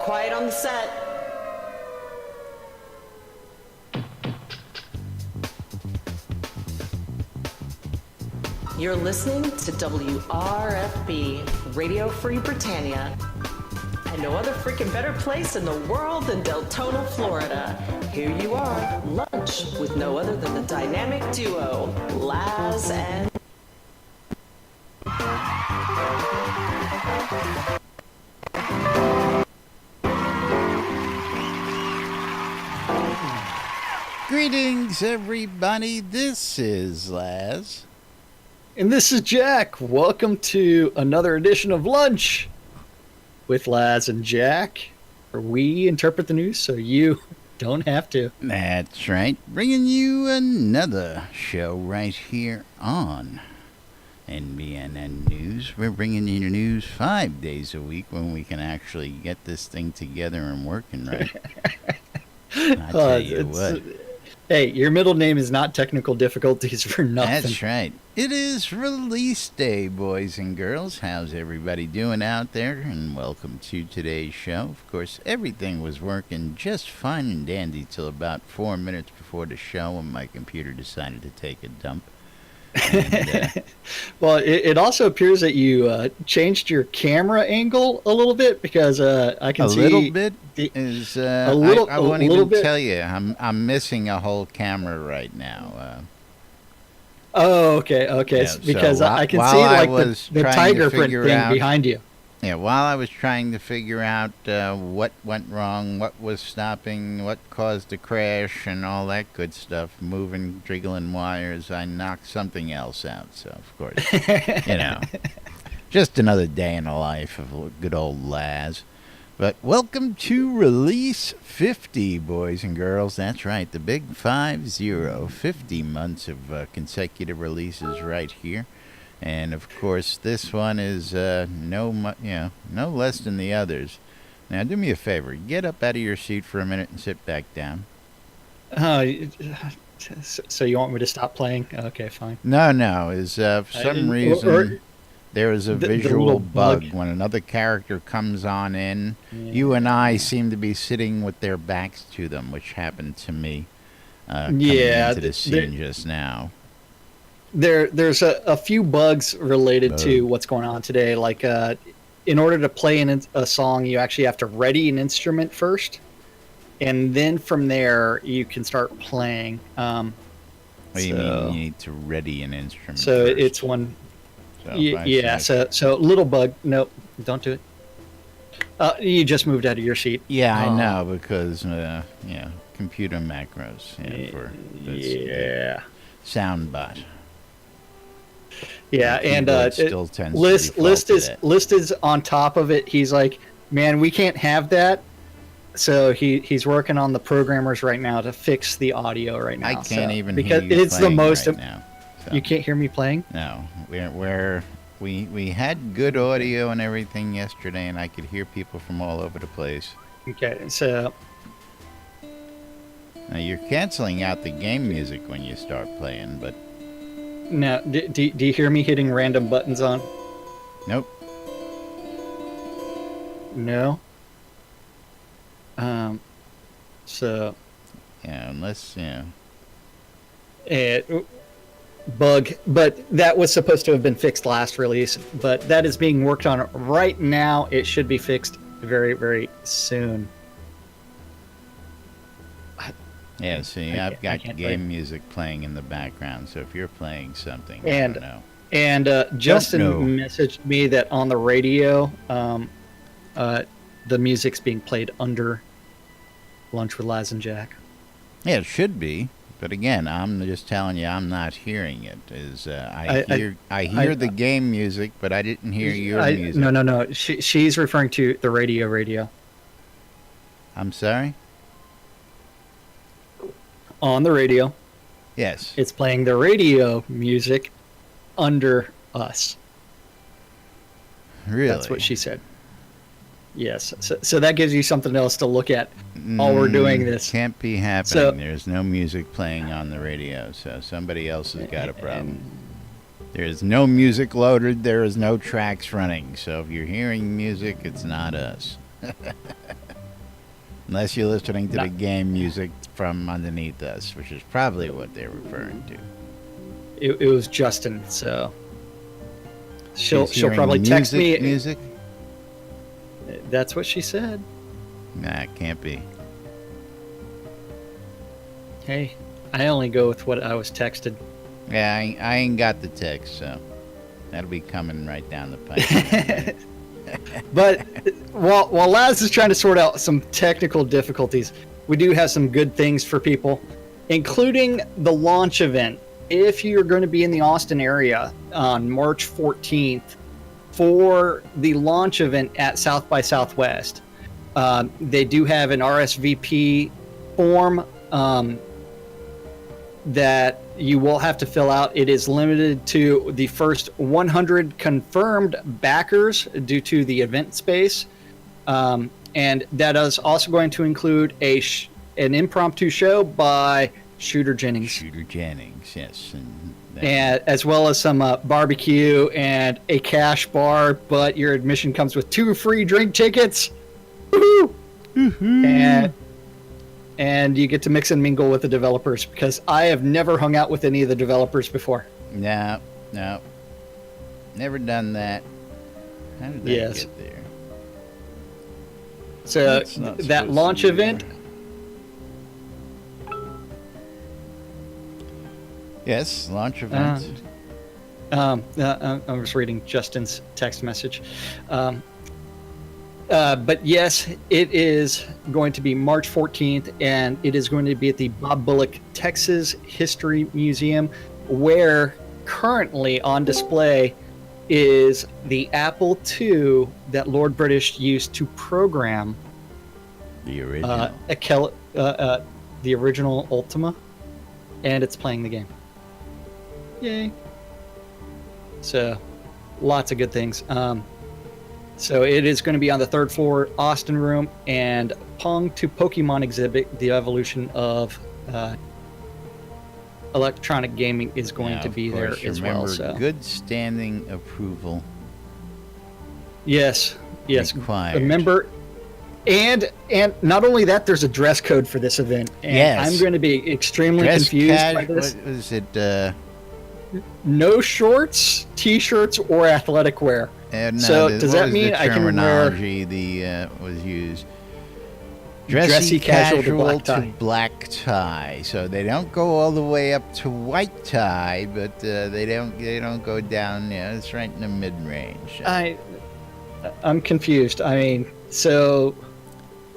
Quiet on the set. You're listening to WRFB, Radio Free Britannia. And no other freaking better place in the world than Deltona, Florida. Here you are, lunch with no other than the dynamic duo, Laz and... Greetings, everybody. This is Laz. And this is Jack. Welcome to another edition of Lunch with Laz and Jack, where we interpret the news so you don't have to. That's right. Bringing you another show right here on NBNN News. We're bringing you news 5 days a week when we can actually get this thing together and working right. I tell you what. Hey, your middle name is not technical difficulties for nothing. That's right. It is release day, boys and girls. How's everybody doing out there? And welcome to today's show. Of course, everything was working just fine and dandy till about 4 minutes before the show when my computer decided to take a dump. And, well, it also appears that you changed your camera angle a little bit because I can see... A little bit is... I won't even tell you. I'm missing a whole camera right now. Oh, okay. Yeah, because I can see like the tiger print thing behind you. Yeah, while I was trying to figure out what went wrong, what was stopping, what caused the crash, and all that good stuff, moving, jiggling wires, I knocked something else out. So, of course, just another day in the life of good old Laz. But welcome to Release 50, boys and girls. That's right, the big 50, 50 months of consecutive releases right here. And, of course, this one is no less than the others. Now, do me a favor. Get up out of your seat for a minute and sit back down. So you want me to stop playing? Okay, fine. No. For some reason, there is a visual bug. When another character comes on in, you and I seem to be sitting with their backs to them, which happened to me coming into the scene just now. There's a few bugs related to what's going on today. Like, in order to play a song, you actually have to ready an instrument first, and then from there you can start playing. What do you mean you need to ready an instrument? So first? It's one. So little bug. Nope, don't do it. You just moved out of your seat. Yeah, I know because computer macros. For this soundbot. Yeah, and List is on top of it. He's like, man, we can't have that. So he's working on the programmers right now to fix the audio right now. I can't even because hear you it's the most. Right now, so. You can't hear me playing? No, we had good audio and everything yesterday, and I could hear people from all over the place. Okay, so now you're canceling out the game music when you start playing, but. Now, do you hear me hitting random buttons on? Nope. No? So... Yeah, unless, Bug, but that was supposed to have been fixed last release, but that is being worked on right now. It should be fixed very, very soon. Yeah, see, I've got game music playing in the background, so if you're playing something, I don't know. And Justin messaged me that on the radio, the music's being played under Lunch with Laz and Jack. Yeah, it should be, but again, I'm just telling you, I'm not hearing it. I hear the game music, but I didn't hear your music. No. She's referring to the radio. I'm sorry? On the radio. Yes. It's playing the radio music under us. Really? That's what she said. Yes. So that gives you something else to look at while we're doing this. Can't be happening. There's no music playing on the radio, so somebody else has got a problem. There is no music loaded. There is no tracks running. So if you're hearing music, it's not us. Unless you're listening to No. the game music from underneath us, which is probably what they're referring to. It was Justin, so she'll She's hearing probably text me. Music? That's what she said. Nah, it can't be. Hey, I only go with what I was texted. Yeah, I ain't got the text, so that'll be coming right down the pipe. But while Laz is trying to sort out some technical difficulties, we do have some good things for people, including the launch event. If you're going to be in the Austin area on March 14th for the launch event at South by Southwest, they do have an RSVP form that you will have to fill out. It is limited to the first 100 confirmed backers due to the event space. And that is also going to include an impromptu show by Shooter Jennings. Shooter Jennings, yes. And as well as some barbecue and a cash bar, but your admission comes with 2 free drink tickets. Woohoo! And you get to mix and mingle with the developers, because I have never hung out with any of the developers before. No. Never done that. How did that Yes. get there? So That's not that supposed launch to be event, Yes, launch event. I was reading Justin's text message. But yes, it is going to be March 14th, and it is going to be at the Bob Bullock Texas History Museum, where currently on display is the Apple II that Lord British used to program The original. the original Ultima, and it's playing the game. Yay! So, lots of good things. So it is going to be on the 3rd floor Austin room, and Pong to Pokemon exhibit, the evolution of electronic gaming, is going Now, to of be there course, as remember, well. So good standing approval yes, required. remember, and not only that, there's a dress code for this event, and Yes. I'm going to be extremely Dress confused by this. What is it? No shorts, t-shirts, or athletic wear. No, So, the- does what that was mean the I can wear terminology was used? dressy casual to black tie. So they don't go all the way up to white tie, but they don't go down. Yeah, it's right in the mid range. I'm confused. I mean, so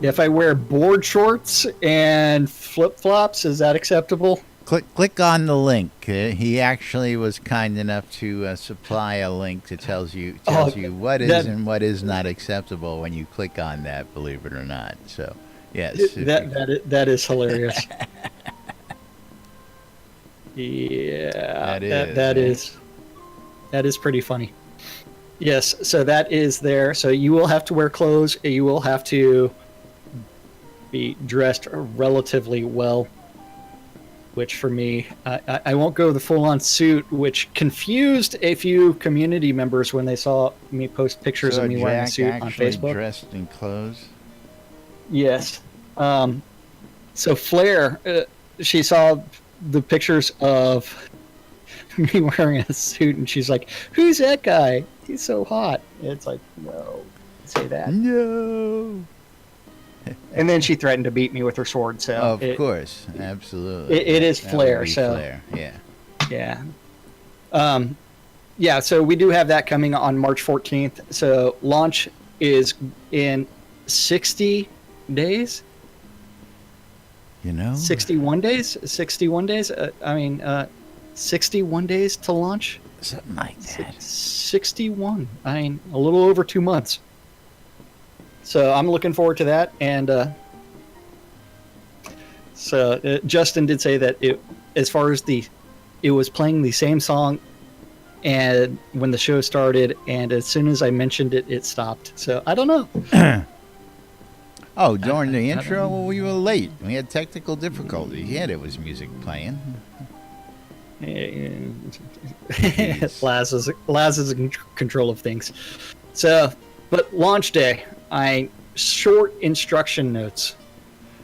if I wear board shorts and flip-flops, is that acceptable? Click on the link. He actually was kind enough to supply a link that tells you what is and what is not acceptable when you click on that. Believe it or not. So yes, That is hilarious. Yeah, that is pretty funny. Yes, so that is there. So you will have to wear clothes. You will have to be dressed relatively well. Which for me, I won't go the full-on suit, which confused a few community members when they saw me post pictures so of me wearing a Jack suit on actually Facebook. dressed in clothes. Yes. So Flair, she saw the pictures of me wearing a suit, and she's like, "Who's that guy? He's so hot." It's like, no, don't say that. No. And then she threatened to beat me with her sword. So Of course, absolutely. it is That Flair. would be So Flair. Yeah. yeah. Yeah, so we do have that coming on March 14th. So launch is in 60 days. 61 days? 61 days? 61 days to launch? Something like that. 61. I mean, a little over 2 months. So I'm looking forward to that. And Justin did say that as far as it was playing the same song and when the show started, and as soon as I mentioned it, it stopped. So I don't know. Oh, during the intro, well, we were late. We had technical difficulties. Yeah, there was music playing. Laz is in control of things. So, but launch day, short instruction notes.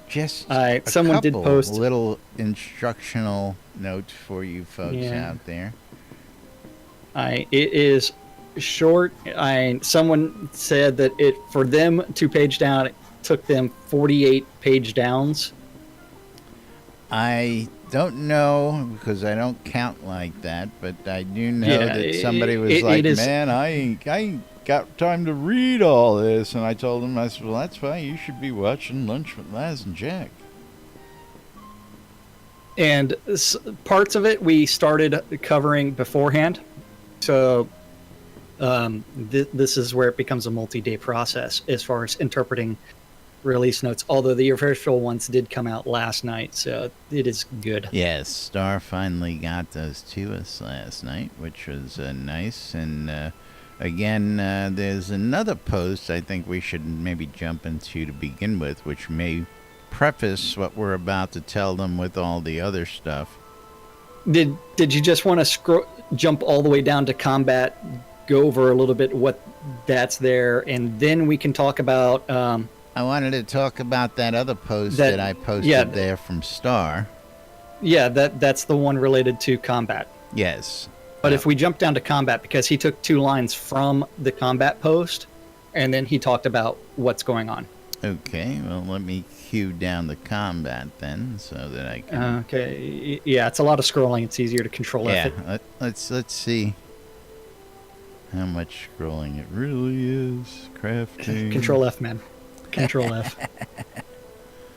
Just someone did post little instructional notes for you folks out there. It is short. Someone said that for them to page down, it took them 48 page downs. I don't know because I don't count like that, but I do know that somebody was man, I ain't got time to read all this. And I told them, I said, well, that's fine. You should be watching Lunch with Laz and Jack. And parts of it we started covering beforehand. So this is where it becomes a multi-day process as far as interpreting release notes, although the official ones did come out last night, so it is good. Yes, Star finally got those to us last night, which was nice. And again, there's another post I think we should maybe jump into to begin with, which may preface what we're about to tell them with all the other stuff. Did you just want to jump all the way down to combat, go over a little bit what that's there, and then we can talk about... I wanted to talk about that other post that I posted there from Star. Yeah, that's the one related to combat. Yes. But if we jump down to combat, because he took 2 lines from the combat post, and then he talked about what's going on. Okay, well, let me cue down the combat then, so that I can... Okay, yeah, it's a lot of scrolling. It's easier to control F. Yeah, let's see how much scrolling it really is. Crafting... Control F, man. Control F.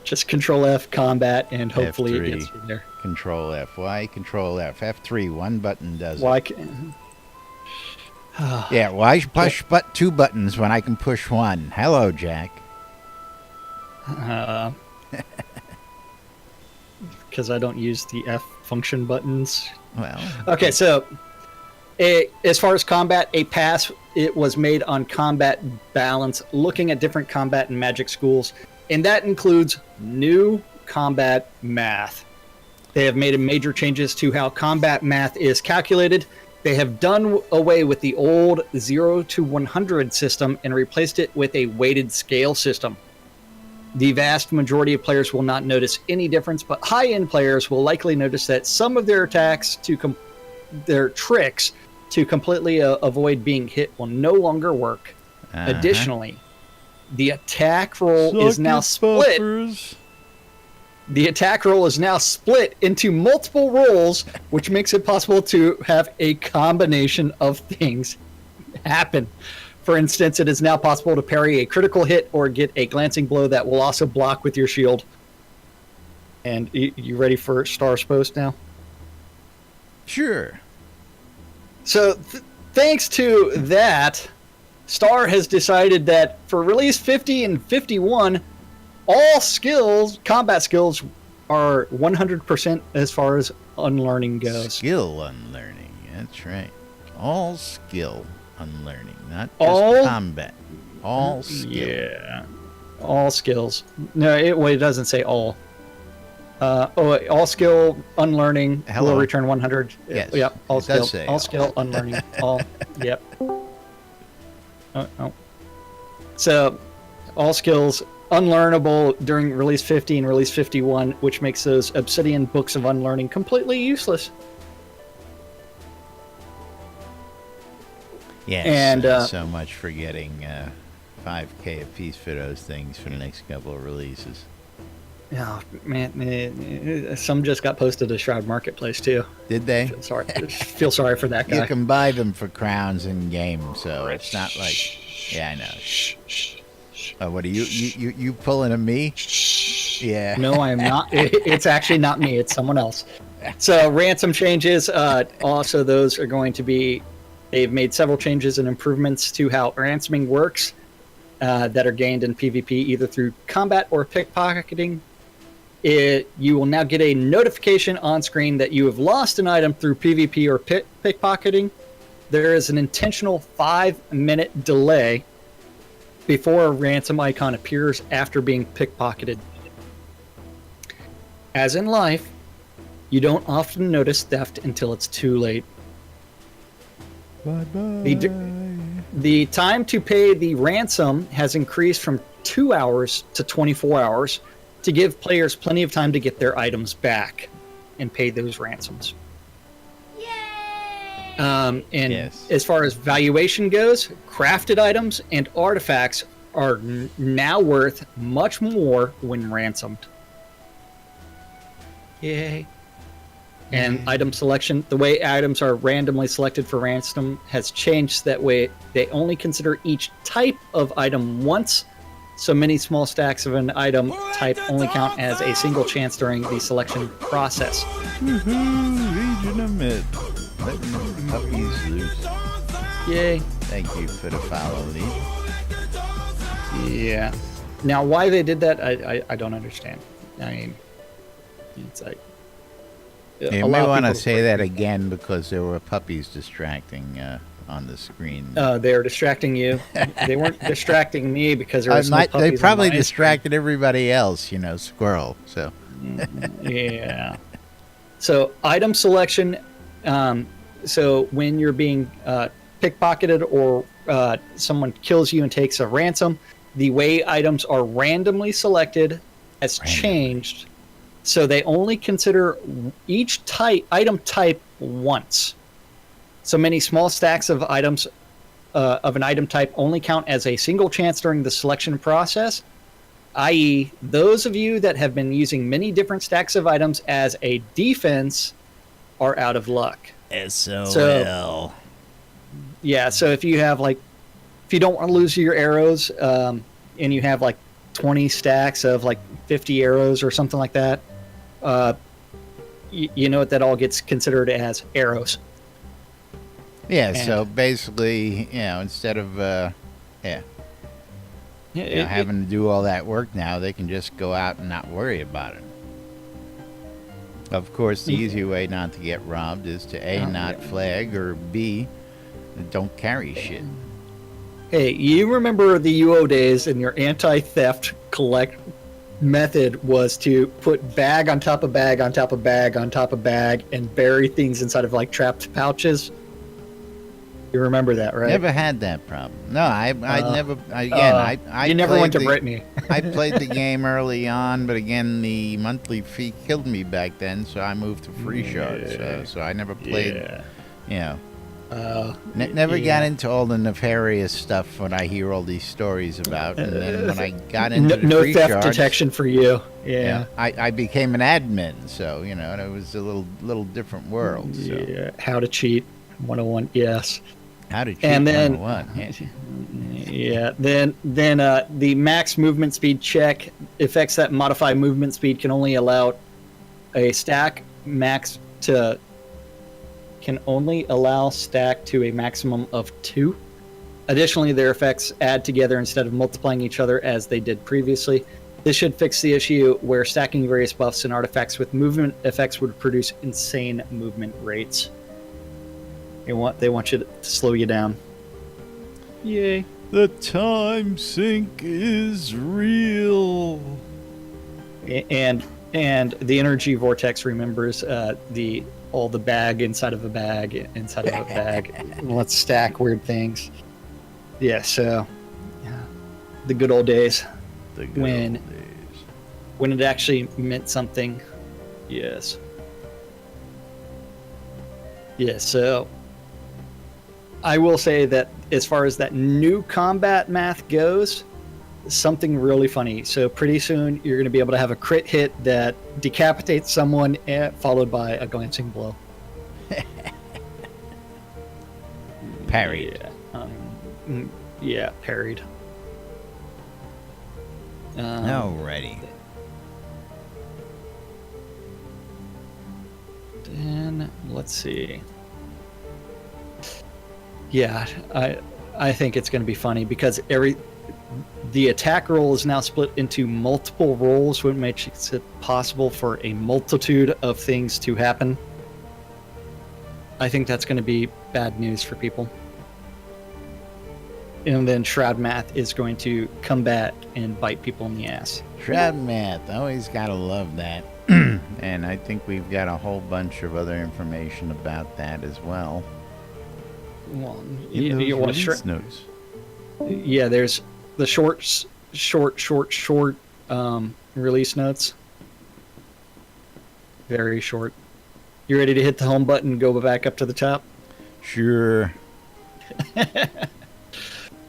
Just Control F, combat, and hopefully F3, it gets you there. Control F. Why Control F? F3, one button does it. Yeah, why push 2 buttons when I can push 1? Hello, Jack. Because I don't use the F function buttons. Well. Okay, so as far as combat, a pass it was made on combat balance, looking at different combat and magic schools, and that includes new combat math. They have made major changes to how combat math is calculated. They have done away with the old 0 to 100 system and replaced it with a weighted scale system. The vast majority of players will not notice any difference, but high-end players will likely notice that some of their attacks their tricks to completely avoid being hit will no longer work. Additionally, the attack roll is now split. The attack roll is now split into multiple rolls, which makes it possible to have a combination of things happen. For instance, it is now possible to parry a critical hit or get a glancing blow that will also block with your shield. And you ready for Star's post now? Sure. So, thanks to that, Star has decided that for release 50 and 51, all combat skills, are 100% as far as unlearning goes. Skill unlearning, that's right. All skill unlearning, not just combat. All skill. Yeah, all skills. No, it doesn't say all. All skill unlearning will return 100. Yes. Yep. All skill unlearning. Yep. So, all skills unlearnable during release 50 and release 51, which makes those Obsidian books of unlearning completely useless. Yes. And so much for getting 5K a piece for those things for the next couple of releases. Oh, man, some just got posted to Shroud Marketplace, too. Did they? Feel sorry for that guy. You can buy them for crowns in game, so it's not like... Yeah, I know. Oh, what are you pulling a me? Yeah. No, I am not. It's actually not me. It's someone else. So, ransom changes. Also, those are going to be... They've made several changes and improvements to how ransoming works that are gained in PvP, either through combat or pickpocketing. You will now get a notification on screen that you have lost an item through PvP or pickpocketing. There is an intentional 5-minute delay before a ransom icon appears after being pickpocketed. As in life, you don't often notice theft until it's too late. Bye-bye. The time to pay the ransom has increased from 2 hours to 24 hours, to give players plenty of time to get their items back and pay those ransoms. And Yes. as far as valuation goes, crafted items and artifacts are now worth much more when ransomed. Yay. And item selection, the way items are randomly selected for ransom has changed. That way they only consider each type of item once, so many small stacks of an item type only count as a single chance during the selection process. Woohoo! Legion of Myth. Letting the puppies loose. Yay. Thank you for the follow, Lee. Yeah. Now, why they did that, I don't understand. I mean, it's like... You may want to say that again because there were puppies distracting on the screen. They're distracting you. They weren't distracting me because there was no puppies they probably on my distracted everybody else, squirrel. So Yeah. So item selection. So when you're being pickpocketed or someone kills you and takes a ransom, the way items are randomly selected has changed. So they only consider each item type once. So many small stacks of items of an item type only count as a single chance during the selection process, i.e. those of you that have been using many different stacks of items as a defense are out of luck. SOL. So, yeah, so if you have if you don't want to lose your arrows and you have 20 stacks of 50 arrows or something like that, you know what that all gets considered as arrows. Yeah, so basically, instead of having to do all that work now, they can just go out and not worry about it. Of course, the easy way not to get robbed is to A, not flag, or B, don't carry shit. Hey, you remember the UO days and your anti-theft collect method was to put bag on top of bag on top of bag on top of bag and bury things inside of trapped pouches? You remember that, right? Never had that problem. No, I never. You never went to Brittany. I played the game early on, but again, the monthly fee killed me back then, so I moved to free shards. So I never played. Never got into all the nefarious stuff when I hear all these stories about, and then when I got into the no free theft shards, detection for you. Yeah. I became an admin, so and it was a little different world. So. Yeah, how to cheat 101. Yes. How to cheat and then 101. Then the max movement speed check effects that modify movement speed can only allow a stack max to can only allow stack to a maximum of 2. Additionally, their effects add together instead of multiplying each other as they did previously. This should fix the issue where stacking various buffs and artifacts with movement effects would produce insane movement rates. They want you to slow you down. Yay. The time sink is real. And the energy vortex remembers all the bag inside of a bag inside of a bag. Let's stack weird things. Yeah, so the good old days. When it actually meant something. Yes. Yeah, so I will say that as far as that new combat math goes, something really funny. So pretty soon you're going to be able to have a crit hit that decapitates someone followed by a glancing blow. Parried. Yeah, parried. Alrighty. Then let's see. Yeah, I think it's going to be funny because the attack roll is now split into multiple rolls, which makes it possible for a multitude of things to happen. I think that's going to be bad news for people. And then Shroud Math is going to come back and bite people in the ass. Shroud Math, always gotta love that. And I think we've got a whole bunch of other information about that as well. Well, You want to notes. Yeah, there's the short release notes. Very short. You ready to hit the home button and go back up to the top? Sure.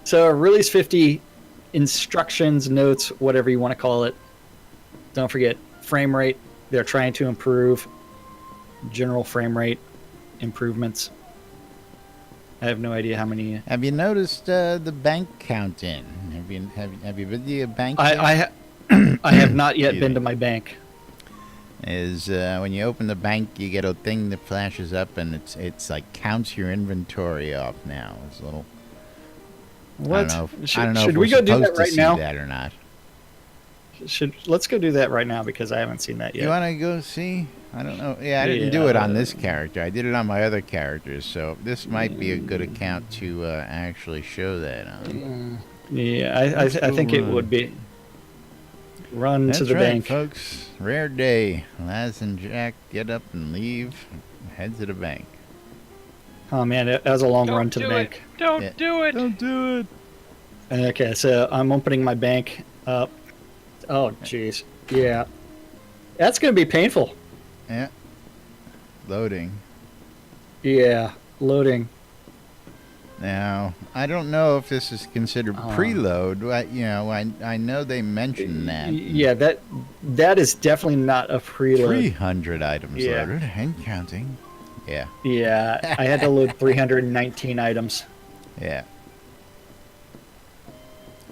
So release 50 instructions, notes, whatever you want to call it. Don't forget frame rate. They're trying to improve general frame rate improvements. I have no idea how many. Have you noticed the bank count in? Have you been to a bank? Yet? I have not yet been to my bank. Is when you open the bank, you get a thing that flashes up, and it's like counts your inventory off now. It's a little. What? I don't know should if we we're go do supposed that to right see now? that or not. Let's go do that right now because I haven't seen that yet. You want to go see? I don't know. Yeah, I didn't do it on this character. I did it on my other characters, so this might be a good account to actually show that on. Yeah, I think it would be. Run That's to the right, bank. folks. Rare day. Laz and Jack get up and leave. Head to the bank. Oh man, that was a long run to the bank. Don't do it. Don't do it. Okay, so I'm opening my bank up. Oh jeez, yeah, that's gonna be painful. Yeah. Loading. Yeah, loading. Now, I don't know if this is considered preload. I know they mentioned that. Yeah, that is definitely not a preload. 300 items loaded and counting. Yeah. Yeah, I had to load 319 items, Yeah.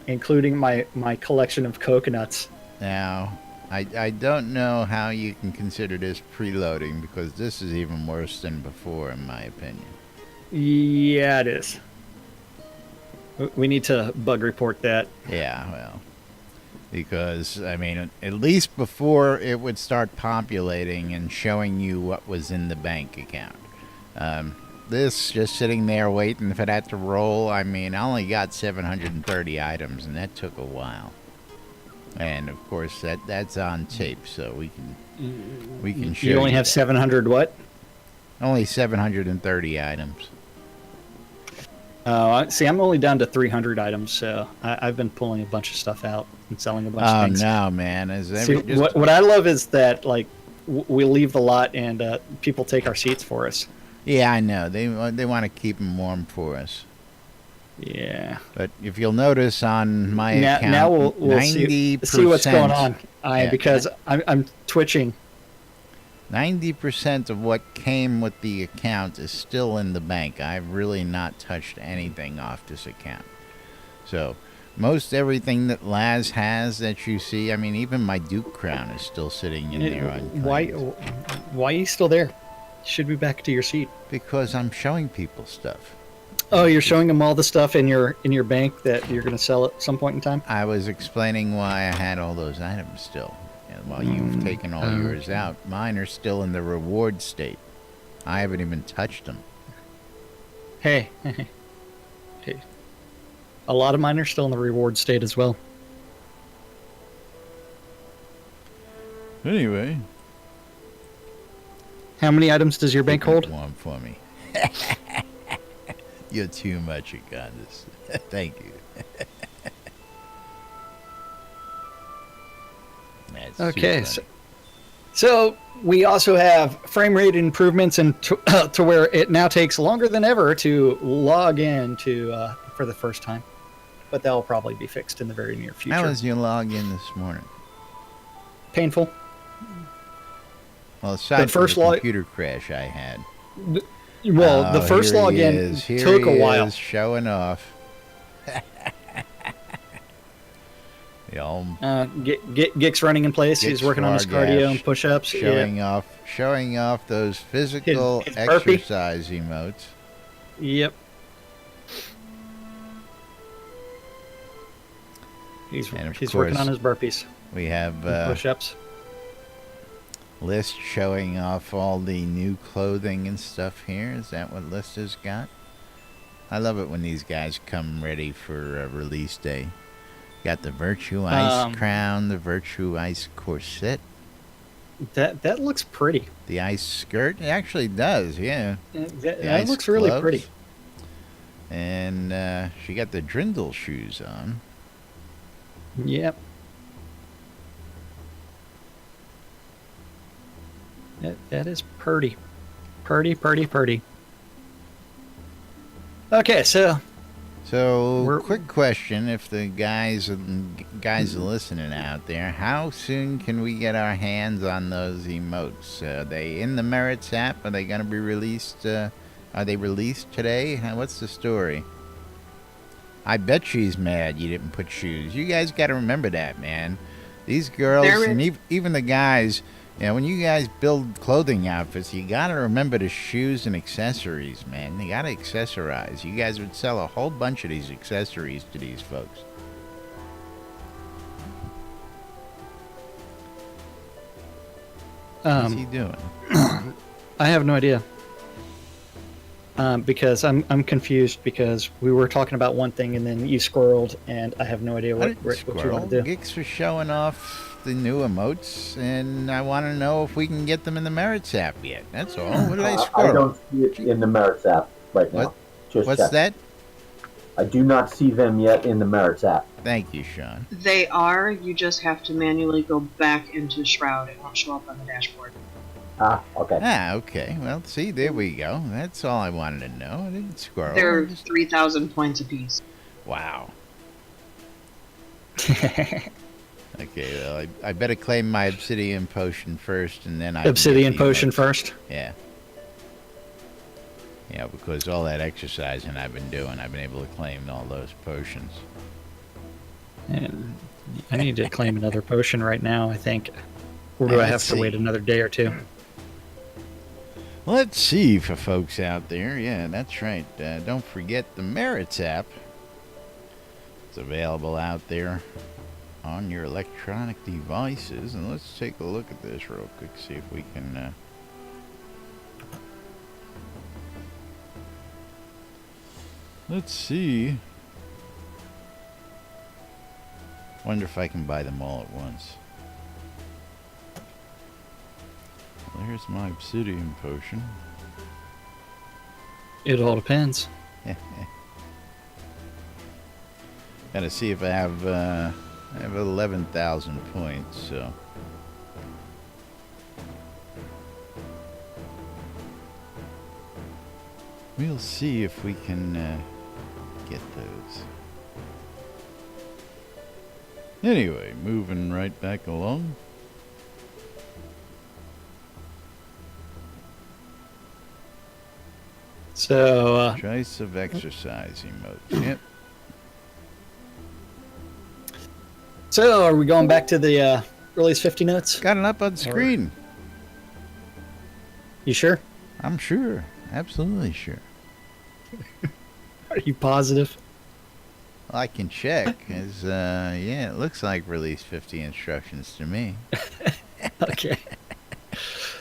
including my collection of coconuts. Now, I don't know how you can consider this preloading because this is even worse than before, in my opinion. Yeah, it is. We need to bug report that. Yeah, well, because, I mean, at least before it would start populating and showing you what was in the bank account. This, just sitting there waiting for that to roll, I mean, I only got 730 items, and that took a while. And, of course, that's on tape, so we can show you. You only have 700 what? Only 730 items. See, I'm only down to 300 items, so I've been pulling a bunch of stuff out and selling a bunch of things. Oh, no, man. What I love is that, like, we leave the lot and people take our seats for us. Yeah, I know. They want to keep them warm for us. Yeah. But if you'll notice on my account, now we'll 90%, see what's going on. Because I'm twitching. 90% of what came with the account is still in the bank. I've really not touched anything off this account. So, most everything that Laz has that you see, I mean, even my Duke crown is still sitting in there. Why are you still there? You should be back to your seat. Because I'm showing people stuff. Oh, you're showing them all the stuff in your bank that you're going to sell at some point in time? I was explaining why I had all those items still. And while you've taken all yours out, mine are still in the reward state. I haven't even touched them. Hey. Hey. A lot of mine are still in the reward state as well. Anyway. How many items does your bank hold? One for me. You're too much, Candace. Thank you. That's okay, so we also have frame rate improvements and to where it now takes longer than ever to log in for the first time, but that will probably be fixed in the very near future. How was your login this morning? Painful. Well, aside from first the computer crash I had. Well, the first login took a while. Showing off. Gik's running in place. He's working on his cardio and push-ups. Showing off those physical his exercise emotes. Yep. He's working on his burpees. We have push-ups. List showing off all the new clothing and stuff here. Is that what List has got? I love it when these guys come ready for release day. Got the Virtue Ice crown, the Virtue Ice corset. That looks pretty. The ice skirt, it actually does, yeah. That looks really pretty. And she got the Drindle shoes on. Yep. That is purty. Purty. Okay, so quick question: if the guys are listening out there, how soon can we get our hands on those emotes? Are they in the Merits app? Are they going to be released? Are they released today? What's the story? I bet she's mad you didn't put shoes. You guys got to remember that, man. These girls and even the guys. When you guys build clothing outfits, you gotta remember the shoes and accessories, man. You gotta accessorize. You guys would sell a whole bunch of these accessories to these folks. What's he doing? I have no idea. Because I'm confused because we were talking about one thing and then you squirreled and I have no idea what you want to do. Geeks are showing off the new emotes, and I want to know if we can get them in the Merits app yet. That's all. What did I squirrel? I don't see it in the Merits app right now. What's that? I do not see them yet in the Merits app. Thank you, Sean. They are. You just have to manually go back into Shroud. It won't show up on the dashboard. Okay. Okay. Well, see, there we go. That's all I wanted to know. I didn't squirrel. They're 3,000 points apiece. Wow. Okay, well, I better claim my obsidian potion first, and then Obsidian potion first? Yeah. Yeah, because all that exercising I've been doing, I've been able to claim all those potions. And I need to claim another potion right now, I think. Or do I have to wait another day or two? Let's see for folks out there. Yeah, that's right. Don't forget the Merits app. It's available out there on your electronic devices. And let's take a look at this real quick, see if we can let's see. Wonder if I can buy them all at once. There's my obsidian potion. It all depends. Gotta see if I have 11,000 points, so. We'll see if we can get those. Anyway, moving right back along. So, choice of exercise emotes. Yep. So, are we going back to the release 50 notes? Got it up on screen. You sure? I'm sure. Absolutely sure. Are you positive? Well, I can check. Yeah, it looks like release 50 instructions to me. Okay.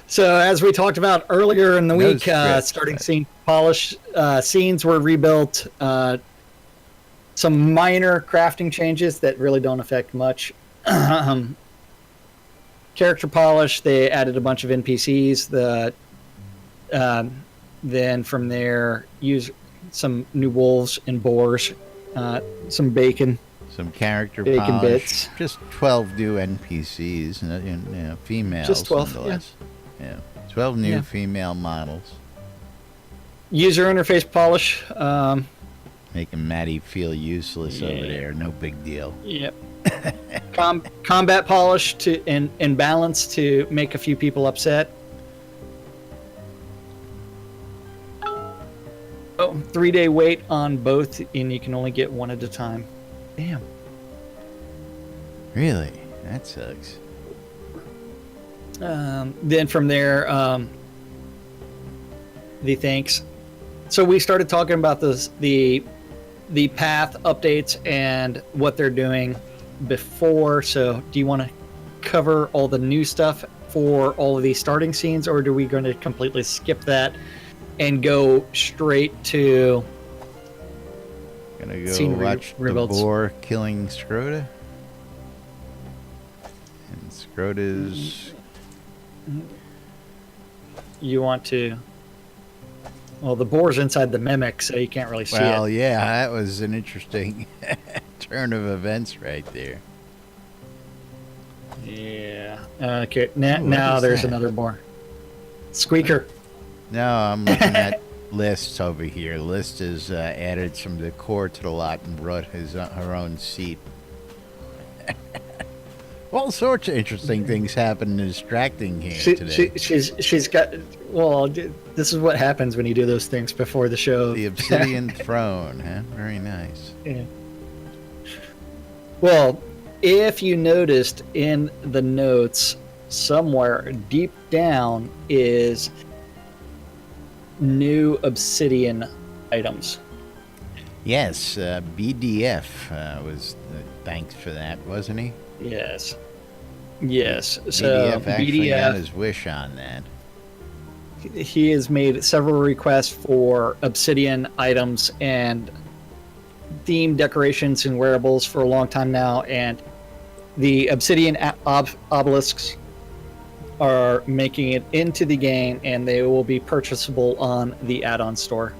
So, as we talked about earlier in the week, starting scene polish, scenes were rebuilt. Some minor crafting changes that really don't affect much. Character polish, they added a bunch of NPCs. Then from there, use some new wolves and boars, some bacon. Some character bacon polish. Bits. Just 12 new NPCs, and females. Just 12, yeah. 12 new female models. User interface polish. Making Maddie feel useless over there. No big deal. Yep. Combat polish and balance to make a few people upset. Oh, 3-day wait on both, and you can only get one at a time. Damn. Really? That sucks. Then from there, the thanks. So we started talking about the path updates and what they're doing before. So do you want to cover all the new stuff for all of these starting scenes, or are we going to completely skip that and go straight to gonna go watch the boar killing Scrota? And Scrota's... You want to... Well, the boar's inside the mimic, so you can't really see it. Well, yeah, that was an interesting turn of events right there. Yeah. Okay, now there's another boar. Squeaker. No, I'm looking at Lists over here. List has added some decor to the lot and brought her own seat. All sorts of interesting things happen and distracting here today. She's got. Well, this is what happens when you do those things before the show. The obsidian throne, huh? Very nice. Yeah. Well, if you noticed in the notes, somewhere deep down is new obsidian items. Yes, BDF was thanks for that, wasn't he? Yes. Yes. So BDF actually had BDF, his wish on that. he has made several requests for obsidian items and themed decorations and wearables for a long time now, and the obsidian obelisks are making it into the game, and they will be purchasable on the add-on store.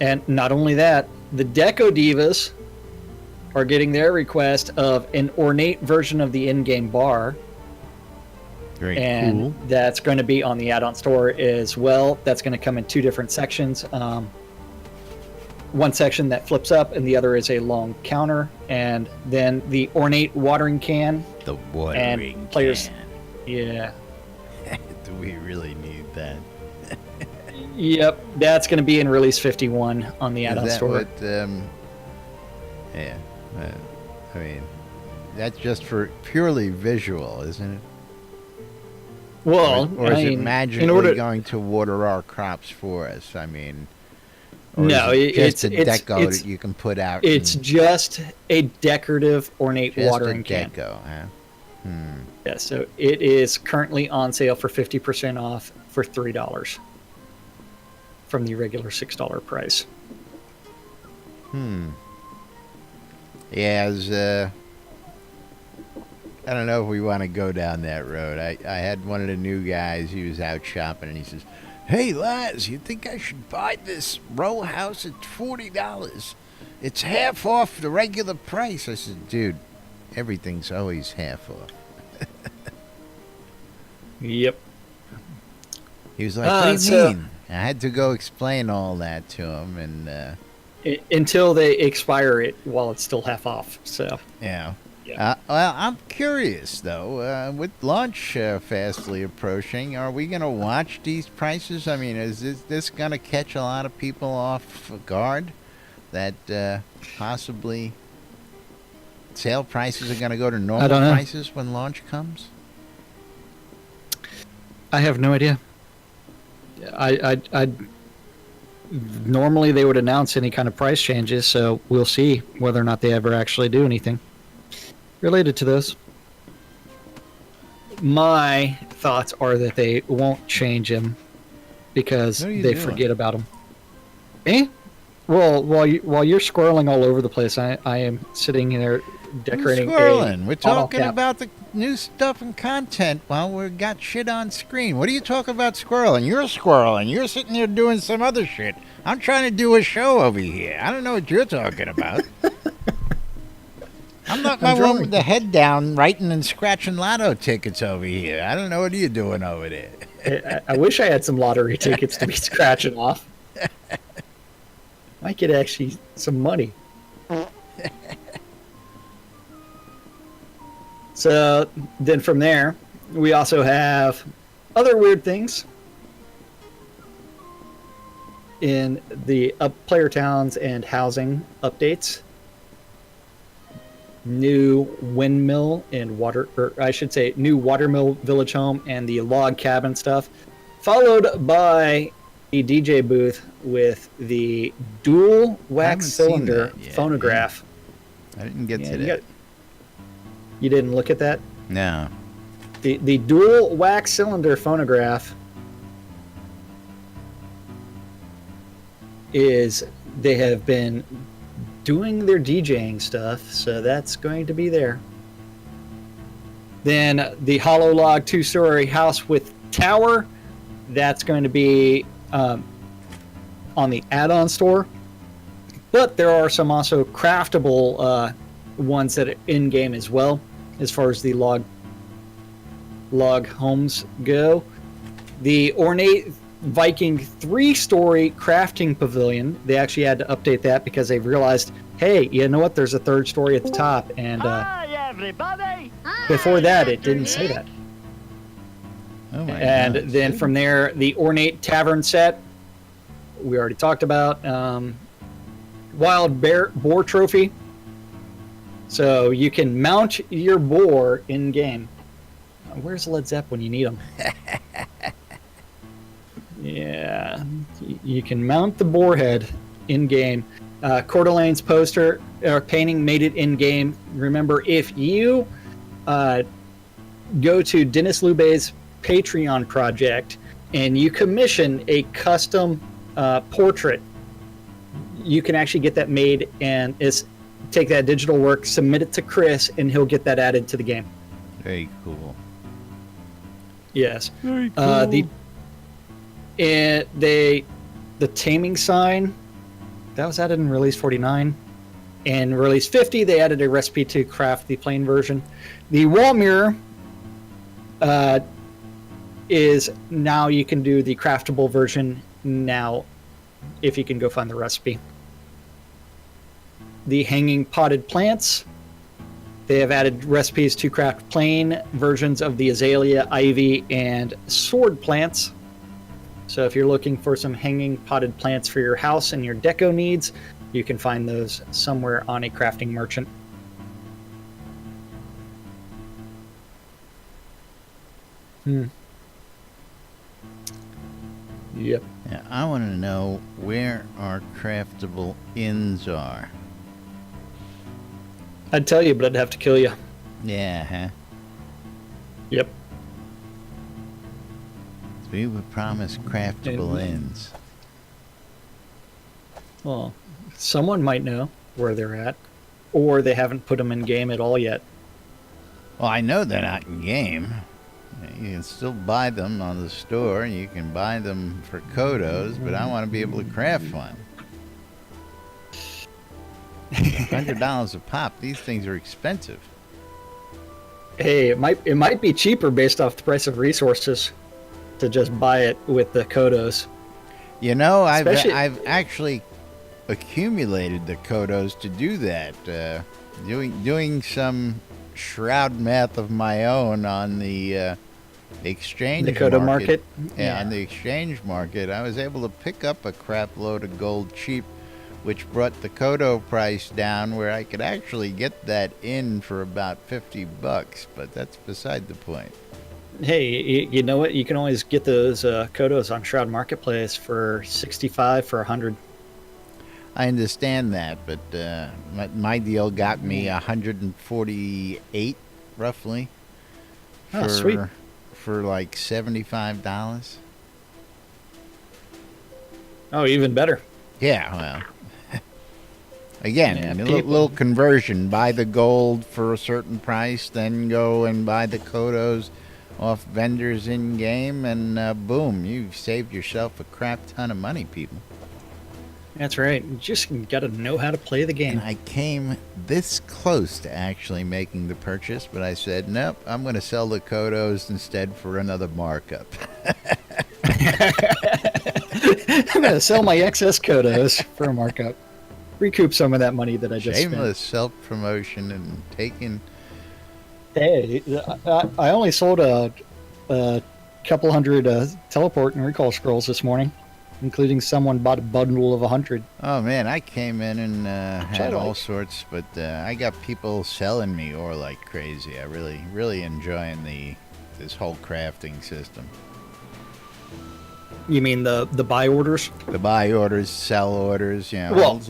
And not only that, the Deco Divas are getting their request of an ornate version of the in-game bar, Very and cool. that's going to be on the add-on store as well. That's going to come in two different sections. One section that flips up, and the other is a long counter. And then the ornate watering can. The watering and players- can. Yeah. Do we really need that? Yep. That's going to be in Release 51 on the Is add-on that store. what? Yeah. I mean, that's just for purely visual, isn't it? Well, or is I it mean, magically going to water our crops for us? I mean, or No, is it just it's- a deco it's- that you can put out. It's and just a decorative ornate just watering a can. deco, huh? Yeah, so it is currently on sale for 50% off for $3 from the regular $6 price. Yeah, I don't know if we want to go down that road. I had one of the new guys, he was out shopping, and he says, "Hey, Laz, you think I should buy this row house at $40? It's half off the regular price." I said, "Dude, everything's always half off." Yep. He was like, "What do you so- mean?" I had to go explain all that to him, and Until they expire it while it's still half off. So, yeah. Yeah. Well, I'm curious though. With launch fastly approaching, are we going to watch these prices? I mean, is this going to catch a lot of people off guard? That possibly sale prices are going to go to normal don't know. prices when launch comes? I have no idea. I normally they would announce any kind of price changes, so we'll see whether or not they ever actually do anything related to those. My thoughts are that they won't change them because What are you they doing? forget about them. Eh? Well, while you're squirreling all over the place, I am sitting there decorating. Who's squirreling? We're bottle talking cap. about the new stuff and content while we got shit on screen. What are you talking about squirreling? You're squirreling. You're sitting there doing some other shit. I'm trying to do a show over here. I don't know what you're talking about. I'm not my one drawing. with the head down, writing and scratching lotto tickets over here. I don't know what you're doing over there. I wish I had some lottery tickets to be scratching off. Might get actually some money. So then from there, we also have other weird things in the player towns and housing updates. New windmill and water, or I should say, new watermill village home and the log cabin stuff, followed by a DJ booth with the dual wax haven't seen cylinder that yet, phonograph. I didn't get Yeah, to you that. You didn't look at that? No. The dual wax cylinder phonograph is, they have been doing their DJing stuff, so that's going to be there. Then the hollow log 2-story house with tower, that's going to be on the add-on store. But there are some also craftable ones that are in-game as well. as far as the log homes go. The ornate Viking 3-story crafting pavilion. They actually had to update that because they realized, hey, you know what? There's a 3rd story at the top, and everybody! before that, it didn't say that. Oh my And God. then from there, the ornate tavern set. We already talked about. Wild boar trophy. So you can mount your boar in game. Where's Led Zepp when you need them? Yeah, you can mount the boar head in game. Coeur d'Alene's poster or painting made it in game. Remember, if you go to Dennis Lube's Patreon project and you commission a custom portrait, you can actually get that made and take that digital work, submit it to Chris, and he'll get that added to the game. Very cool. Yes. Very cool. The taming sign that was added in release 49. In release 50, they added a recipe to craft the plain version. The wall mirror is now you can do the craftable version now if you can go find the recipe. The hanging potted plants, they have added recipes to craft plain versions of the azalea, ivy, and sword plants. So if you're looking for some hanging potted plants for your house and your deco needs, you can find those somewhere on a crafting merchant. Yep. Yeah, I want to know where our craftable inns are. I'd tell you, but I'd have to kill you. Yeah, huh? Yep. We would promise craftable inns. Well, someone might know where they're at, or they haven't put them in game at all yet. Well, I know they're not in game. You can still buy them on the store, and you can buy them for Kodos, but I want to be able to craft one. $100 a pop. These things are expensive. Hey, it might be cheaper based off the price of resources to just buy it with the Kodos. You know, I've Especially- actually accumulated the Kodos to do that. Doing some Shroud math of my own on the exchange The Kodo market. Yeah, on the exchange market, I was able to pick up a crap load of gold cheap, which brought the Kodo price down where I could actually get that in for about $50, but that's beside the point. Hey, you know what? You can always get those Kodos on Shroud Marketplace for $65 for 100. I understand that, but my deal got me 148 roughly. Oh, sweet. For like $75. Oh, even better. Yeah, well. Again, Yeah, a people- little conversion. Buy the gold for a certain price, then go and buy the Kodos off vendors in game, and boom, you've saved yourself a crap ton of money, people. That's right. You just got to know how to play the game. And I came this close to actually making the purchase, but I said, nope, I'm going to sell the Kodos instead for another markup. I'm going to sell my excess Kodos for a markup. Recoup some of that money that I just Shameless self-promotion and taking... spent. Hey, I only sold a couple hundred teleport and recall scrolls this morning, including someone bought a bundle of 100. Oh, man, I came in and had I like. all sorts, but I got people selling me ore like crazy. I really enjoying this whole crafting system. You mean the buy orders? The buy orders, sell orders, you know. Well,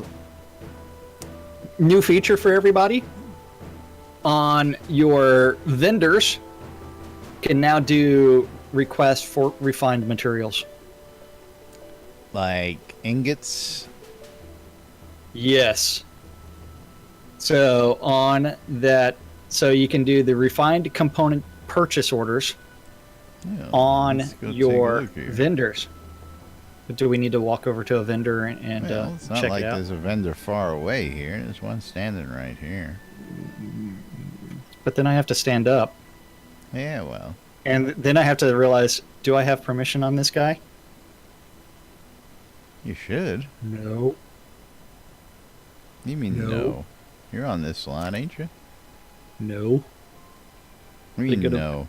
new feature for everybody. On your vendors can now do requests for refined materials. like ingots. Yes. So on that, so you can do the refined component purchase orders Yeah, on let's go take a your look here. vendors. But do we need to walk over to a vendor and Well, it's not check like it out? there's a vendor far away here. There's one standing right here. but then I have to stand up. Yeah, well, And then I have to realize, do I have permission on this guy? you should. No. You mean No. no? You're on this lot, ain't you? No. What do you Think it'll- know?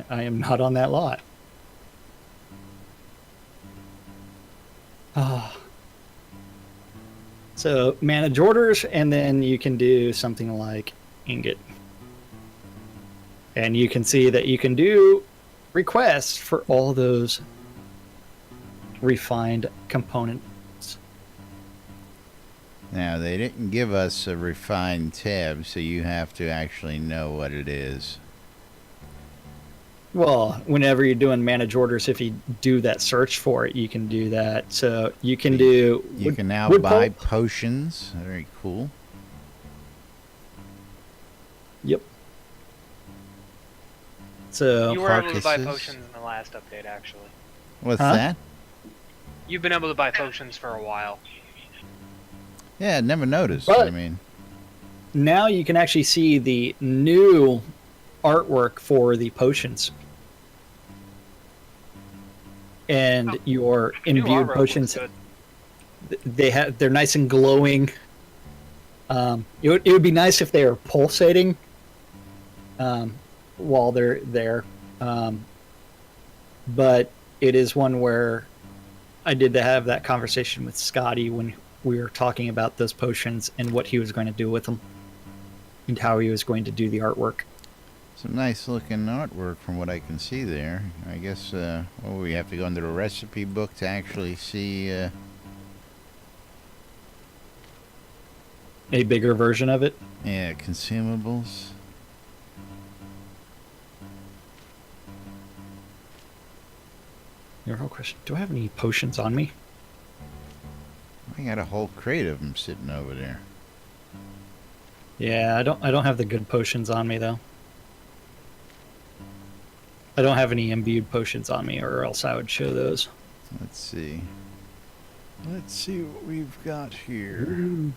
I am not on that lot. Ah. So manage orders, and then you can do something like ingot. And you can see that you can do requests for all those refined components. Now, they didn't give us a refined tab, so you have to actually know what it is. Well, whenever you're doing manage orders, if you do that search for it, you can do that. So you can do. You can now wood buy pulp. potions. Very cool. Yep. So You were able to buy Carcasses. potions in the last update, actually. What's Huh? that? You've been able to buy potions for a while. Yeah, I never noticed. But- I mean, now you can actually see the new artwork for the potions. And your New imbued artwork potions, looks good. they're nice and glowing. It would be nice if they were pulsating while they're there. But it is one where I did have that conversation with Scotty when we were talking about those potions and what he was going to do with them and how he was going to do the artwork. some nice looking artwork from what I can see there. I guess, we have to go into the recipe book to actually see, A bigger version of it. yeah, consumables. Your whole question: do I have any potions on me? I got a whole crate of them sitting over there. Yeah, I don't have the good potions on me though. I don't have any imbued potions on me, or else I would show those. Let's see. Let's see what we've got here.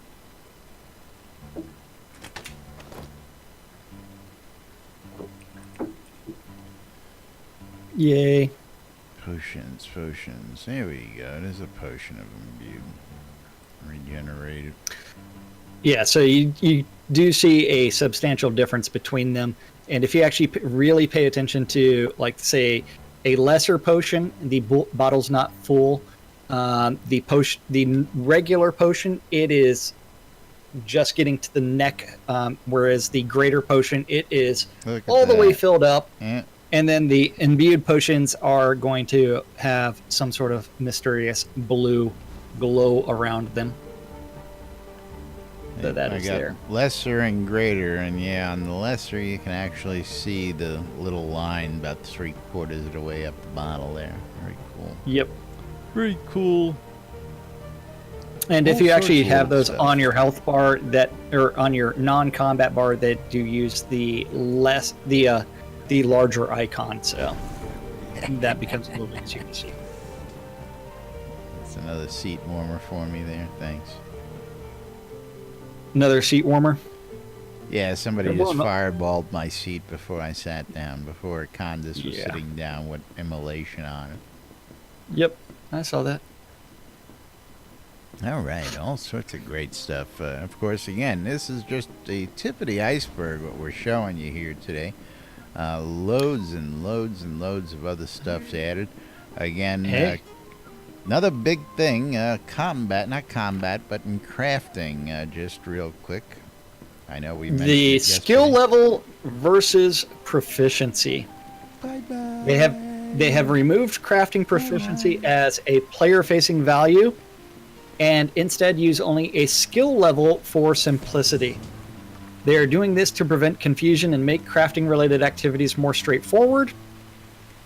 Yay! Potions, potions. There we go. There's a potion of imbued. Regenerated. Yeah, so you do see a substantial difference between them, and if you actually really pay attention to, like, say, a lesser potion, the bottle's not full. The regular potion, it is just getting to the neck, whereas the greater potion, it is Look at all the way that. filled up. Yeah. And then the imbued potions are going to have some sort of mysterious blue glow around them. So that I is got there. lesser and greater, and yeah, on the lesser you can actually see the little line about 3/4 of the way up the bottle there. Very cool. Yep. Very cool. And if All you sorts actually of have little those stuff. on your health bar or on your non-combat bar, that do use the larger icon, so that becomes a little easier to see. That's another seat warmer for me there. Thanks. Another seat warmer. Yeah, somebody Yeah, just well, no- fireballed my seat before I sat down, before Candace was Yeah. sitting down with immolation on it. Yep, I saw that. All right, all sorts of great stuff. Of course, again, this is just the tip of the iceberg, what we're showing you here today. Loads and loads and loads of other stuff's added. Again, Hey. another big thing, not combat, but in crafting, just real quick. I know we mentioned The it skill yesterday. level versus proficiency. Bye-bye. They have removed crafting proficiency as a player-facing value, and instead use only a skill level for simplicity. They are doing this to prevent confusion and make crafting-related activities more straightforward.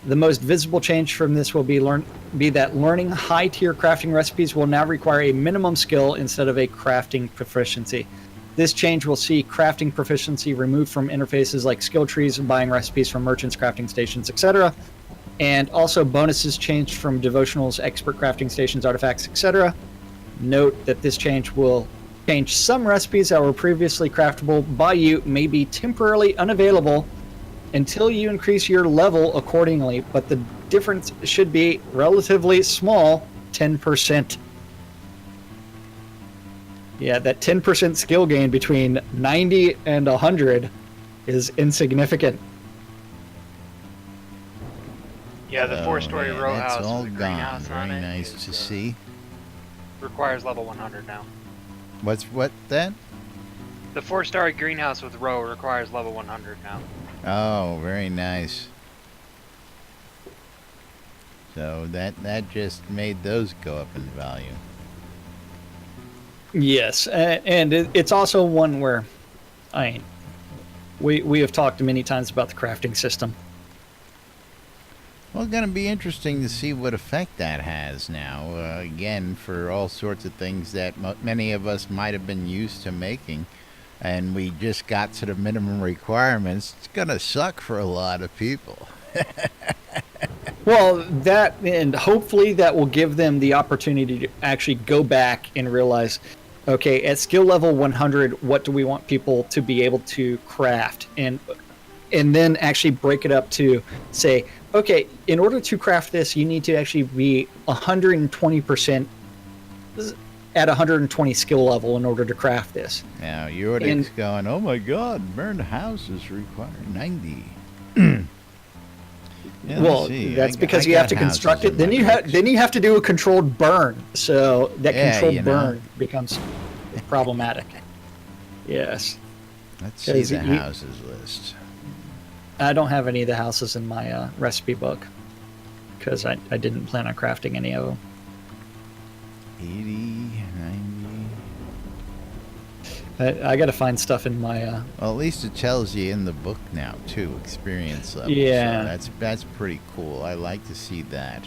The most visible change from this will be that learning high-tier crafting recipes will now require a minimum skill instead of a crafting proficiency. This change will see crafting proficiency removed from interfaces like skill trees and buying recipes from merchants, crafting stations, etc. And also bonuses changed from devotionals, expert crafting stations, artifacts, etc. Note that this change will change. Some recipes that were previously craftable by you may be temporarily unavailable until you increase your level accordingly, but the difference should be relatively small, 10%. Yeah, that 10% skill gain between 90 and 100 is insignificant. Yeah, the 4-story row That's house all with the gone. greenhouse Very on it nice is, to see. requires level 100 now. What that? The 4-story greenhouse with row requires level 100 now. Oh, very nice. So that just made those go up in value. Yes, and it's also one where, we have talked many times about the crafting system. Well, it's going to be interesting to see what effect that has now. Again, for all sorts of things that many of us might have been used to making, and we just got to the minimum requirements. It's going to suck for a lot of people. Well, that, and hopefully that will give them the opportunity to actually go back and realize, okay, at skill level 100, what do we want people to be able to craft? And then actually break it up to say, okay, in order to craft this, you need to actually be 120% at 120 skill level in order to craft this. Now, Yordik's going, oh my god, burned houses require 90. Yeah, Well, let's see. that's I because you got have to construct houses it. in Then my you have to do a controlled burn. So that Yeah, controlled you know. burn becomes problematic. Yes. Let's see 'Cause the you- houses list. I don't have any of the houses in my recipe book because I didn't plan on crafting any of them. 80, 90. I got to find stuff in my. Well, at least it tells you in the book now too, experience level. Yeah. So that's pretty cool. I like to see that.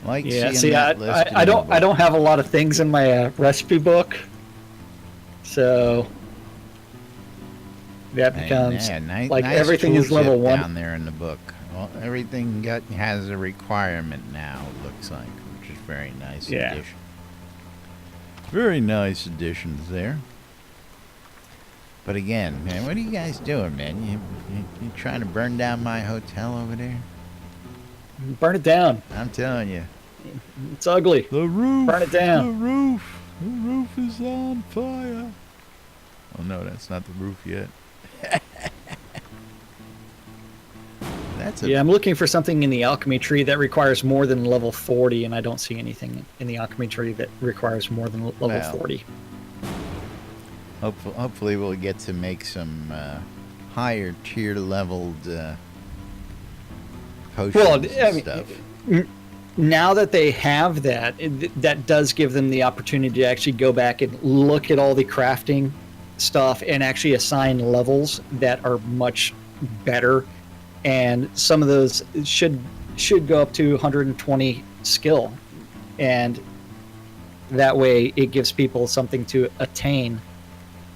Like Yeah, seeing see, that listed I in the don't book. have a lot of things in my recipe book, so that becomes like nice everything is tool level tip 1. down there in the book. Well, everything has a requirement now. It looks like, which is very nice. Yeah. Addition. Very nice additions there. But again, man, what are you guys doing, man? You trying to burn down my hotel over there? Burn it down. I'm telling you. It's ugly. The roof. Burn it down. The roof. The roof is on fire. Oh no, that's not the roof yet. That's a Yeah, I'm looking for something in the alchemy tree that requires more than level 40, and I don't see anything in the alchemy tree that requires more than level Well, 40. Hopefully we'll get to make some higher tier leveled potions Well, and I mean, stuff. Now that they have that, that does give them the opportunity to actually go back and look at all the crafting stuff and actually assign levels that are much better. And some of those should go up to 120 skill, and that way it gives people something to attain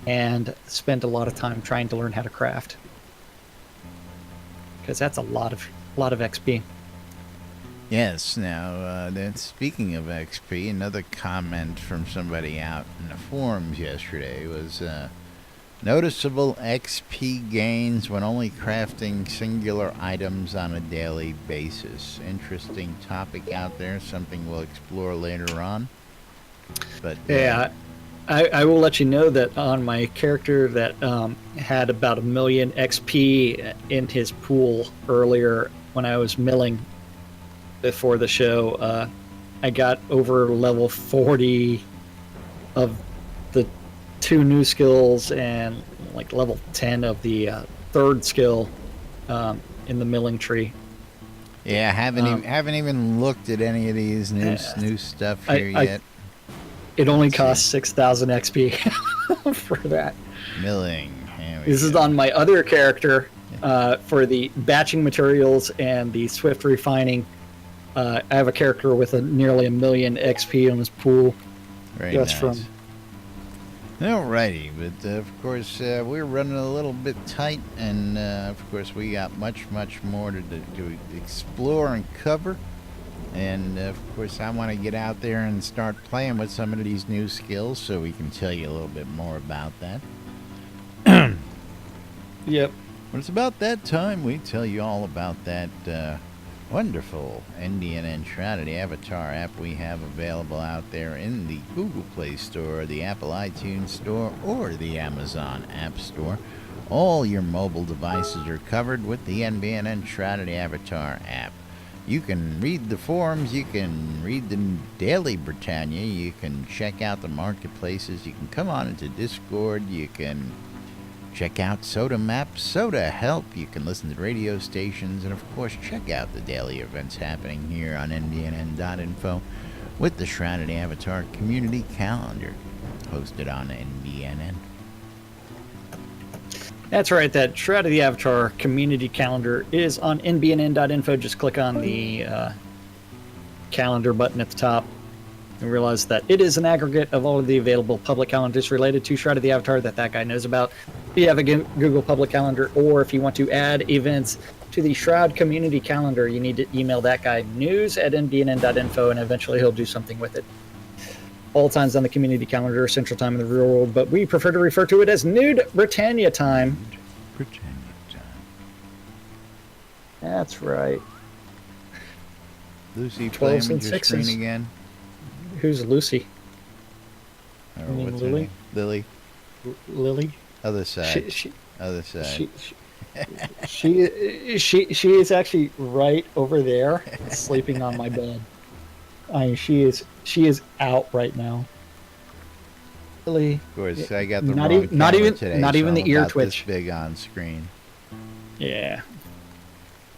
and spend a lot of time trying to learn how to craft, because that's a lot of XP. Yes. Now, then speaking of XP, another comment from somebody out in the forums yesterday was noticeable XP gains when only crafting singular items on a daily basis. Interesting topic out there. Something we'll explore later on. But Yeah, I will let you know that on my character that had about 1 million XP in his pool earlier when I was milling before the show, I got over level 40 of the 2 new skills and like level 10 of the 3rd skill in the milling tree. yeah, haven't even looked at any of these new stuff here yet. It only Let's costs see. 6,000 XP for that. Milling. Here we This is go. on my other character for the batching materials and the swift refining. I have a character with nearly 1 million XP on his pool. Very just nice. from- Alrighty, but of course we're running a little bit tight, and of course we got much more to explore and cover. And, of course, I want to get out there and start playing with some of these new skills so we can tell you a little bit more about that. Yep. When it's about that time, we tell you all about that wonderful NBNN Shroud, the Avatar app we have available out there in the Google Play Store, the Apple iTunes Store, or the Amazon App Store. All your mobile devices are covered with the NBNN Shroud, the Avatar app. You can read the forums, you can read the Daily Britannia, you can check out the marketplaces, you can come on into Discord, you can check out Soda Maps, Soda Help, you can listen to radio stations, and of course check out the daily events happening here on NBNN.info with the Shrouded Avatar Community Calendar, hosted on NBNN. That's right. That Shroud of the Avatar community calendar is on nbnn.info. Just click on the calendar button at the top and realize that it is an aggregate of all of the available public calendars related to Shroud of the Avatar that guy knows about. If you have a Google public calendar, or if you want to add events to the Shroud community calendar, you need to email that guy news@nbnn.info, and eventually he'll do something with it. All times on the community calendar are Central Time in the real world, but we prefer to refer to it as Nude Britannia Time. Britannia time. That's right. Lucy 12s playing and with your 6s. screen again? Who's Lucy? Or You mean what's her Lily? name? Lily? Lily? Other side. She Other side. she is actually right over there, sleeping on my bed. I mean, she is out right now. Lily. Of course, I got the Not wrong even- not camera even- today, not so even the I'm ear about twitch. This big on screen. Yeah.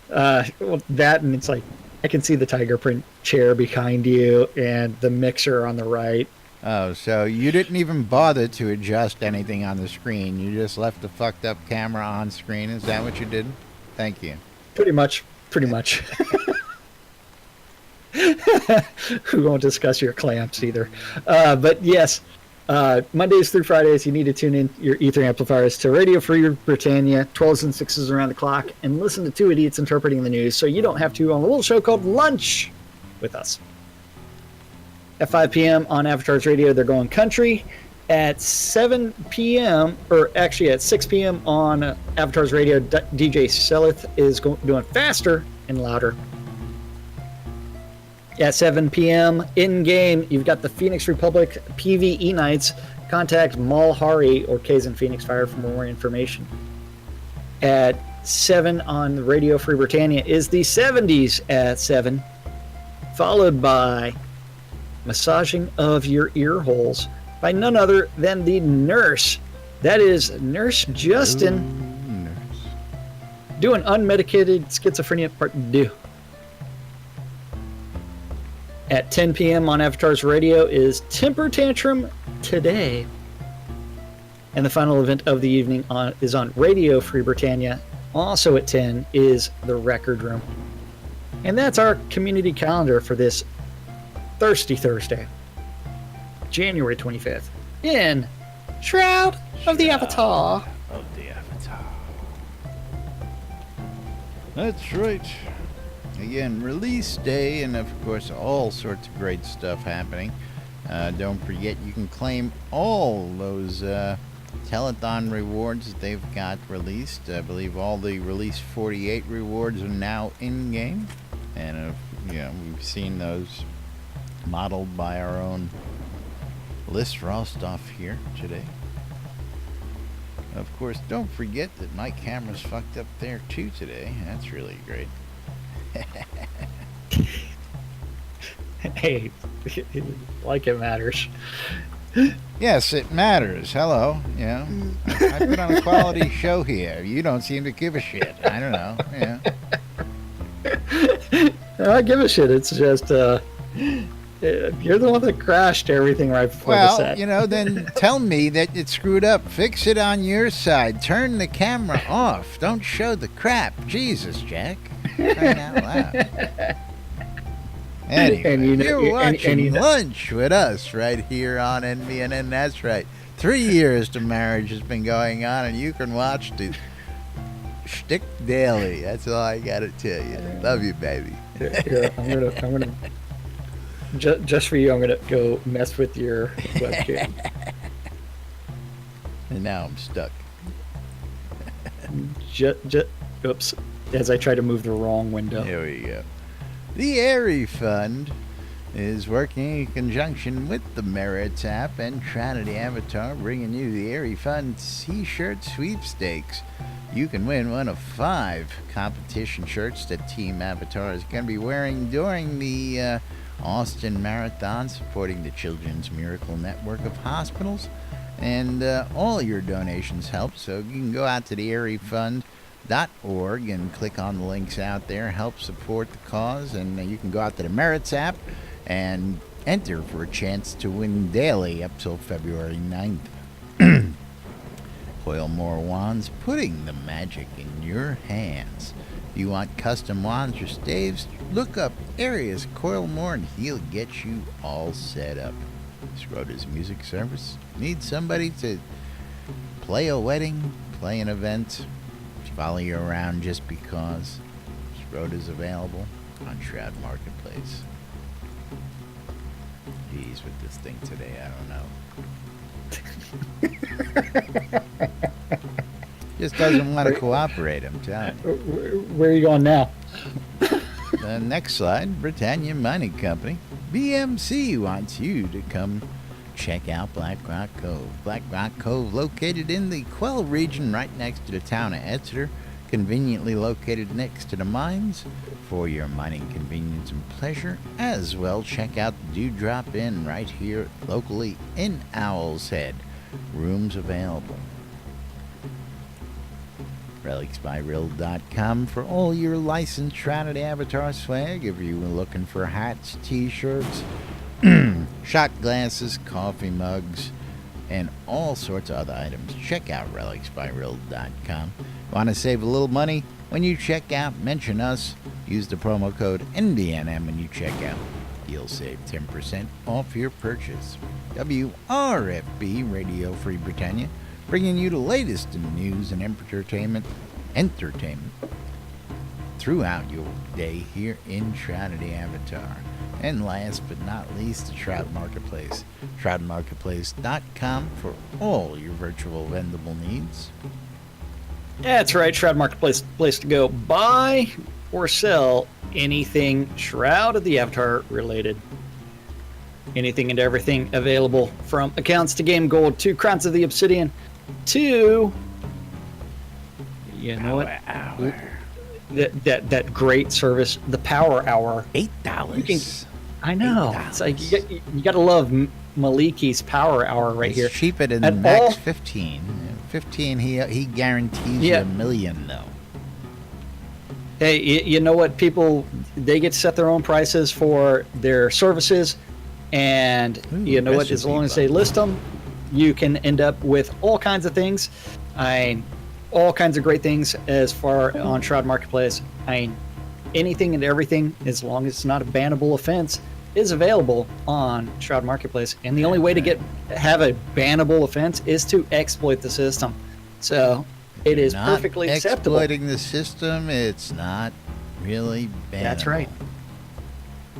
Well, that, and it's like I can see the tiger print chair behind you and the mixer on the right. Oh, so you didn't even bother to adjust anything on the screen. You just left the fucked up camera on screen. Is that what you did? Thank you. Pretty much. We won't discuss your clamps either. But yes, Mondays through Fridays, you need to tune in your ether amplifiers to Radio Free Britannia, 12s and 6s around the clock, and listen to two idiots interpreting the news so you don't have to on a little show called Lunch with us. At 5 p.m. on Avatar's Radio, they're going country. At 7 p.m., or actually at 6 p.m. on Avatar's Radio, DJ Selith is doing faster and louder. At 7 p.m. in-game, you've got the Phoenix Republic PvE nights. Contact Malhari or Kazan Phoenix Fire for more information. At 7 on Radio Free Britannia is the 70s at 7, followed by Massaging of Your Ear Holes by none other than the nurse. That is Nurse Justin. Ooh, nurse. Doing Unmedicated Schizophrenia Part 2. At 10 p.m. on Avatar's Radio is Temper Tantrum Today. And the final event of the evening is on Radio Free Britannia. Also at 10 is The Record Room. And that's our community calendar for this Thirsty Thursday, January 25th, in Shroud of the Avatar. Of the Avatar. That's right. Again, release day, and of course, all sorts of great stuff happening. Don't forget, you can claim all those telethon rewards that they've got released. I believe all the release 48 rewards are now in game, and we've seen those modeled by our own Liz Rostov here today. Of course, don't forget that my camera's fucked up there too today. That's really great. Hey, like it matters. Yes, it matters. Hello. Yeah. I put on a quality show here. You don't seem to give a shit. I don't know. Yeah. I give a shit. It's just you're the one that crashed everything right before the Well, set. then tell me that it's screwed up. Fix it on your side. Turn the camera off. Don't show the crap. Jesus, Jack. Crying out loud. Anyway, And you're watching and Lunch with us right here on NBNN. That's right. 3 years to marriage has been going on, and you can watch the shtick daily. That's all I got to tell you. Love you, baby. Here, I'm gonna. Just for you, I'm gonna go mess with your webcam. And now I'm stuck. Oops. As I try to move the wrong window. There we go. The Airy Fund is working in conjunction with the Merits app and Trinity Avatar, bringing you the Airy Fund T-shirt sweepstakes. You can win one of 5 competition shirts that Team Avatar is going to be wearing during the Austin Marathon, supporting the Children's Miracle Network of Hospitals. And all your donations help, so you can go out to the airyfund.org and click on the links out there, help support the cause, and you can go out to the Merits app and enter for a chance to win daily up till February 9th. Coil more wands, putting the magic in your hands. If you want custom wands or staves, look up Arius Coil More and he'll get you all set up. Schroeder's Music Service. Need somebody to play a wedding, play an event, follow you around just because? Schroeder's available on Shroud Marketplace. Jeez, with this thing today, I don't know. Just doesn't want to cooperate, I'm telling you. Where are you going now? The next slide, Britannia Mining Company. BMC wants you to come check out Black Rock Cove. Black Rock Cove, located in the Quell region right next to the town of Exeter, conveniently located next to the mines. For your mining convenience and pleasure, as well, check out the Dewdrop Inn right here locally in Owl's Head. Rooms available. RelicsByRill.com for all your licensed Shrouded Avatar swag. If you were looking for hats, t-shirts, shot glasses, coffee mugs, and all sorts of other items, check out RelicsByRill.com. Want to save a little money? When you check out, mention us. Use the promo code NBNN when you check out. You'll save 10% off your purchase. WRFB Radio Free Britannia, bringing you the latest in news and entertainment throughout your day here in Shrouded Avatar. And last but not least, the Shroud Marketplace. ShroudMarketplace.com for all your virtual vendable needs. That's right, Shroud Marketplace, place to go buy or sell anything Shroud of the Avatar related. Anything and everything available, from accounts to game gold to Crowns of the Obsidian to, you know what? Hour. That great service, the Power Hour. $8. I know. $8. It's like you got to love Maliki's Power Hour right here. It's cheaper than At Max all- 15. 15, he guarantees you Yeah. $1 million though. Hey, you know what? People, they get to set their own prices for their services, and Ooh, you know what? As recipe long as they book. list them, you can end up with all kinds of things. All kinds of great things as far on Shroud Marketplace. Anything and everything, as long as it's not a bannable offense, is available on Shroud Marketplace. And the only way to have a bannable offense is to exploit the system. So it is Not perfectly acceptable. exploiting the system, it's not really bannable. That's right.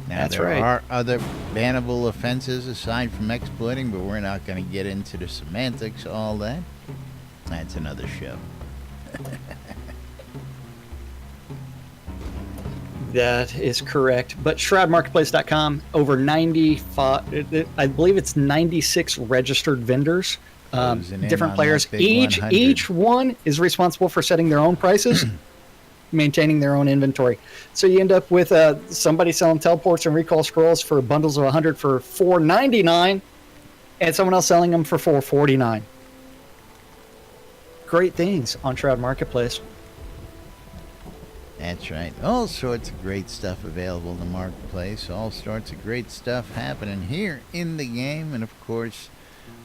Now, That's there right. are other bannable offenses aside from exploiting, but we're not going to get into the semantics of all that. That's another show. That is correct. But ShroudMarketplace.com, over 95, I believe it's 96 registered vendors, Closing in different on players. that big 100. Each one is responsible for setting their own prices, maintaining their own inventory. So you end up with somebody selling teleports and recall scrolls for bundles of 100 for $4.99, and someone else selling them for $4.49. Great things on Shroud Marketplace. That's right. All sorts of great stuff available in the marketplace. All sorts of great stuff happening here in the game. And, of course,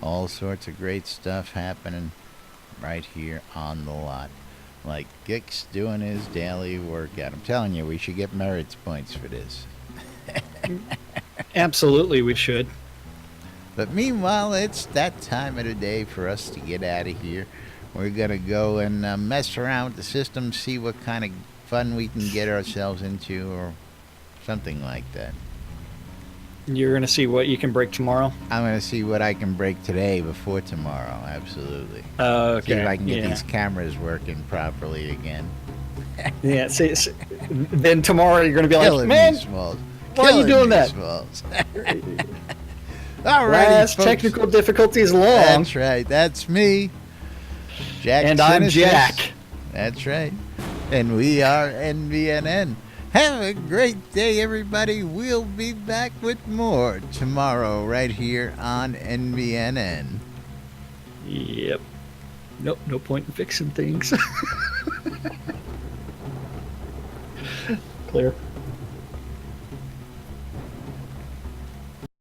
all sorts of great stuff happening right here on the lot. Like Gix doing his daily workout. I'm telling you, we should get merits points for this. Absolutely, we should. But meanwhile, it's that time of the day for us to get out of here. We're going to go and mess around with the system, see what kind of fun we can get ourselves into, or Something like that. You're gonna see what you can break tomorrow. I'm going to see what I can break today before tomorrow. Absolutely. Okay. See if I can get yeah. these cameras working properly again. Yeah. See, then tomorrow you're gonna be like, Killing man, me, Smalls. why are you Killing doing me, that? Smalls. All last folks. technical difficulties long. That's right. That's me. Jack And I'm Genesis. Jack. That's right. And we are NBNN. Have a great day, everybody. We'll be back with more tomorrow right here on NBNN. Yep. Nope. No point in fixing things. Clear.